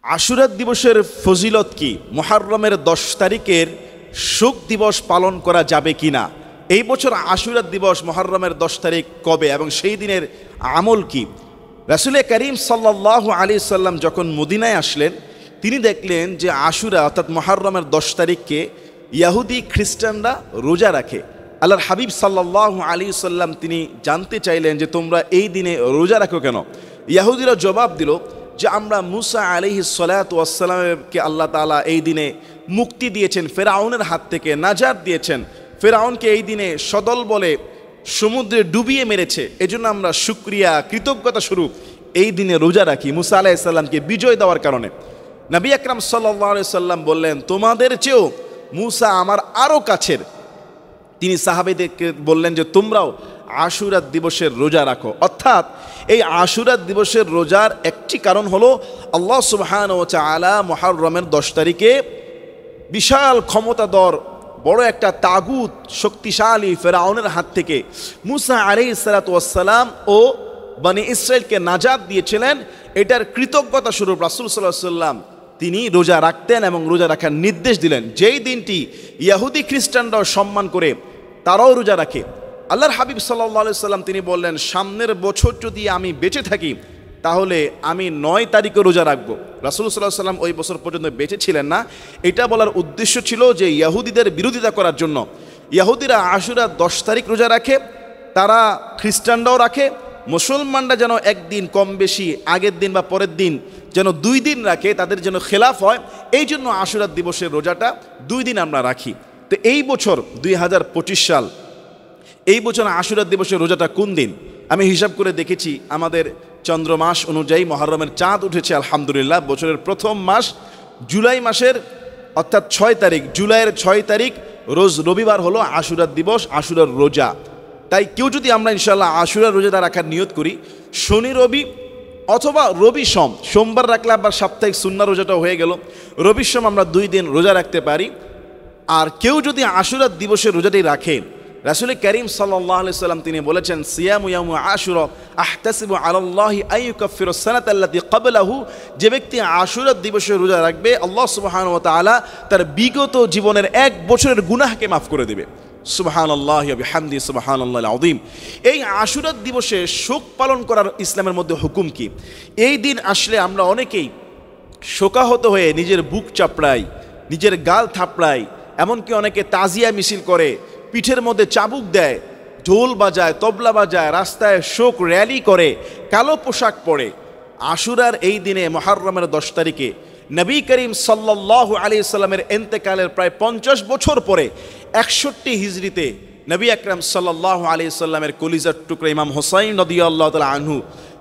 আশুরা দিবসের ফজিলত কি? মুহররমের 10 তারিখের শোক দিবস পালন করা যাবে কিনা? এই বছর আশুরা দিবস মুহররমের 10 তারিখ কবে এবং সেই দিনের আমল কি? রাসূল করিম সাল্লাল্লাহু আলাইহি সাল্লাম যখন মদিনায় আসলেন, তিনি দেখলেন যে আশুরা অর্থাৎ মুহররমের 10 তারিখকে ইহুদি খ্রিস্টানরা রোজা রাখে। আল্লাহর হাবিব সাল্লাল্লাহু আলাইহি সাল্লাম তিনি জানতে চাইলেন যে তোমরা এই দিনে রোজা রাখো কেন? ইহুদিরা জবাব দিল যে আমরা মুসা আলাইহিস সালাতু ওয়াস সালামকে আল্লাহ তাআলা এই দিনে মুক্তি দিয়েছেন, ফেরাউনের হাত থেকে নাজাত দিয়েছেন। ফেরাউনকে এই দিনে সদল বলে সমুদ্রে ডুবিয়ে মেরেছে, এজন্য আমরা শুকরিয়া কৃতজ্ঞতা স্বরূপ এই দিনে রোজা রাখি মুসা আলাইহিস সালামকে বিজয় দেওয়ার কারণে। নবী আকরাম সাল্লাল্লাহু আলাইহি সাল্লাম বললেন, তোমাদের চেয়েও মুসা আমার আরও কাছের। তিনি সাহাবীদেরকে বললেন যে তোমরাও আশুরা দিবসের রোজা রাখো। অর্থাৎ এই আশুরা দিবসের রোজার একটি কারণ হলো আল্লাহ সুবহানাহু ওয়া তাআলা মুহররমের 10 তারিখে বিশাল ক্ষমতাধর বড় একটা তাগুত শক্তিশালী ফেরাউনের হাত থেকে মুসা আলাইহিস সালাতু ওয়াস সালাম ও বনি ইসরাইলকে নাজাত দিয়েছিলেন। এটার কৃতজ্ঞতা স্বরূপ রাসূল সাল্লাল্লাহু আলাইহি সাল্লাম তিনি রোজা রাখতেন এবং রোজা রাখার নির্দেশ দিলেন। যেই দিনটি ইহুদি খ্রিস্টানরাও সম্মান করে তারাও রোজা রাখে। আল্লাহর হাবিব সাল্লাল্লাহু আলাইহি সাল্লাম তিনি বললেন, সামনের বছর যদি আমি বেঁচে থাকি তাহলে আমি 9 তারিখে রোজা রাখবো। রাসূল সাল্লাল্লাহু আলাইহি সাল্লাম ওই বছর পর্যন্ত বেঁচে ছিলেন না। এটা বলার উদ্দেশ্য ছিল যে ইহুদিদের বিরোধিতা করার জন্য। ইহুদিরা আশুরা 10 তারিখ রোজা রাখে, তারা খ্রিস্টানরাও রাখে, মুসলমানরা যেন একদিন কম বেশি আগের দিন বা পরের দিন যেন 2 দিন রাখে, তাদের যেন খেলাফ হয়, এই জন্য আশুরা দিবসের রোজাটা 2 দিন আমরা রাখি। তো এই বছর 2025 সাল, এই বছর আশুরা দিবসের রোজাটা কোন দিন? আমি হিসাব করে দেখেছি, আমাদের চন্দ্র মাস অনুযায়ী মুহররমের চাঁদ উঠেছে আলহামদুলিল্লাহ। বছরের প্রথম মাস জুলাই মাসের অর্থাৎ 6 তারিখ, জুলাইয়ের 6 তারিখ রোজ রবিবার হলো আশুরা দিবস, আশুরার রোজা। তাই কেউ যদি আমরা ইনশাআল্লাহ আশুরার রোজাটা রাখার নিয়ত করি, শনি রবি অথবা রবি সোম, সোমবার রাখলে আবার সাপ্তাহিক সুন্নাহ রোজাটা হয়ে গেল, রবি সোম আমরা 2 দিন রোজা রাখতে পারি। আর কেউ যদি আশুরা দিবসের রোজাটি রাখে, রাসূল করিম সাল্লাল্লাহু আলাইহি সাল্লাম তিনি বলেছেন, সিয়ামু ইয়াউমু আশুরা আহতাসিবু আলাল্লাহি আইয়ুকাফিরুস সানাতাল্লাতী ক্বাবলাহু, যে ব্যক্তি আশুরা দিবসের রোজা রাখবে আল্লাহ সুবহানাহু ওয়া তাআলা তার বিগত জীবনের 1 বছরের গুনাহকে মাফ করে দেবে। সুবহানাল্লাহি ওয়া বিহামদিহি সুবহানাল্লাহিল আযীম। এই আশুরা দিবসে শোক পালন করার ইসলামের মধ্যে হুকুম কি? এই দিন আসলে আমরা অনেকেই শোকাহত হয়ে নিজের বুক চাপড়াই, নিজের গাল থাপড়াই, এমনকি অনেকে তাজিয়া মিছিল করে, পিঠের মধ্যে চাবুক দেয়, ঢোল বাজায়, তবলা বাজায়, রাস্তায় শোক র্যালি করে, কালো পোশাক পরে। আশুরার এই দিনে মুহররমের 10 তারিখে নবী করিম সাল্লাল্লাহু আলাইহি সাল্লামের ইন্তেকালের প্রায় 50 বছর পরে 61 হিজরিতে নবী আকরাম সাল্লাল্লাহু আলাইহি সাল্লামের কলিজার টুকরা ইমাম হুসাইন রাদিয়াল্লাহু তাআলা আনহু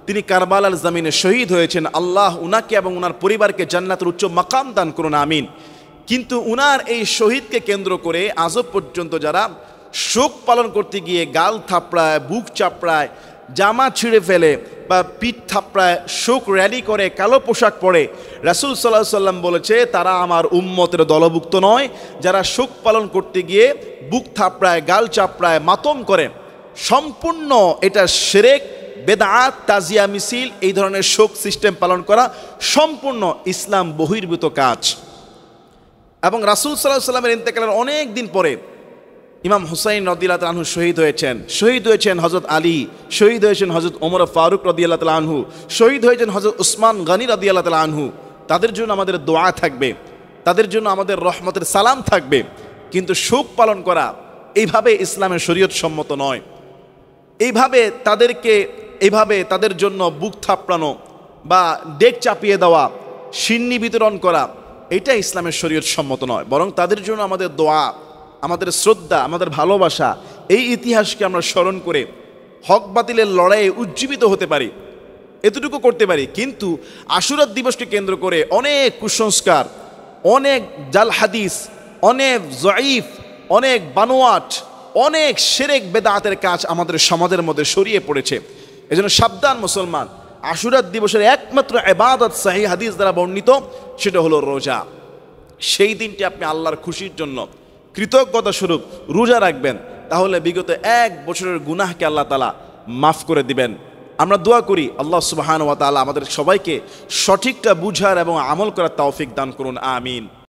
তিনি কারবালার জমিনে শহীদ হয়েছেন। আল্লাহ উনাকে এবং উনার পরিবারকে জান্নাতের উচ্চ মাকাম দান করুন, আমিন। কিন্তু উনার এই শহীদকে কেন্দ্র করে আজও পর্যন্ত যারা শোক পালন করতে গিয়ে গাল থাপড়ায়, বুক চাপড়ায়, জামা ছিঁড়ে ফেলে বা পিঠ থাপড়ায়, শোক র্যালি করে, কালো পোশাক পরে, রাসূল সাল্লাল্লাহু আলাইহি সাল্লাম বলেছে তারা আমার উম্মতের দলভুক্ত নয়। যারা শোক পালন করতে গিয়ে বুক থাপড়ায়, গাল চাপড়ায়, মাতম করে, সম্পূর্ণ এটা শিরক, বেদআত, তাজিয়া মিছিল, এই ধরনের শোক সিস্টেম পালন করা সম্পূর্ণ ইসলাম বহির্ভূত কাজ। এবং রাসূল সাল্লাল্লাহু আলাইহি সাল্লামের ইন্তেকালের অনেক দিন পরে ইমাম হুসাইন রাদিয়াল্লাহু তাআলা আনহু শহীদ হয়েছেন হযরত আলী, শহীদ হয়েছেন হযরত ওমর ফারুক রাদিয়াল্লাহু তাআলা আনহু, শহীদ হয়েছেন হযরত উসমান গনি রাদিয়াল্লাহু তাআলা আনহু। তাদের জন্য আমাদের দোয়া থাকবে, তাদের জন্য আমাদের রহমতের সালাম থাকবে। কিন্তু শোক পালন করা এইভাবে ইসলামের শরীয়ত সম্মত নয়। এইভাবে তাদের জন্য বুক থাপড়ানো বা ডেক চাপিয়ে দেওয়া, সিন্নি বিতরণ করা, এটা ইসলামের শরীয়ত সম্মত নয়। বরং তাদের জন্য আমাদের দোয়া, আমাদের শ্রদ্ধা, আমাদের ভালোবাসা, এই ইতিহাসকে আমরা স্মরণ করে হক বাতিলের লড়াইয়ে উজ্জীবিত হতে পারি, এতটুকু করতে পারি। কিন্তু আশুরা দিবসকে কেন্দ্র করে অনেক কুসংস্কার, অনেক জাল হাদিস, অনেক জয়ীফ, অনেক বানোয়াট, অনেক শিরক বেদাতের কাজ আমাদের সমাজের মধ্যে ছড়িয়ে পড়েছে। এজন্য সাবধান মুসলমান। আশুরা দিবসের একমাত্র ইবাদত সহিহ হাদিস দ্বারা বর্ণিত, সেটা হলো রোজা। সেই দিনটি আপনি আল্লাহর খুশির জন্য কৃতজ্ঞতা স্বরূপ রোজা রাখবেন, তাহলে বিগত 1 বছরের গুনাহকে আল্লাহ তাআলা মাফ করে দিবেন। আমরা দোয়া করি আল্লাহ সুবহানাহু ওয়া তাআলা আমাদের সবাইকে সঠিকটা বুঝার এবং আমল করার তৌফিক দান করুন, আমিন।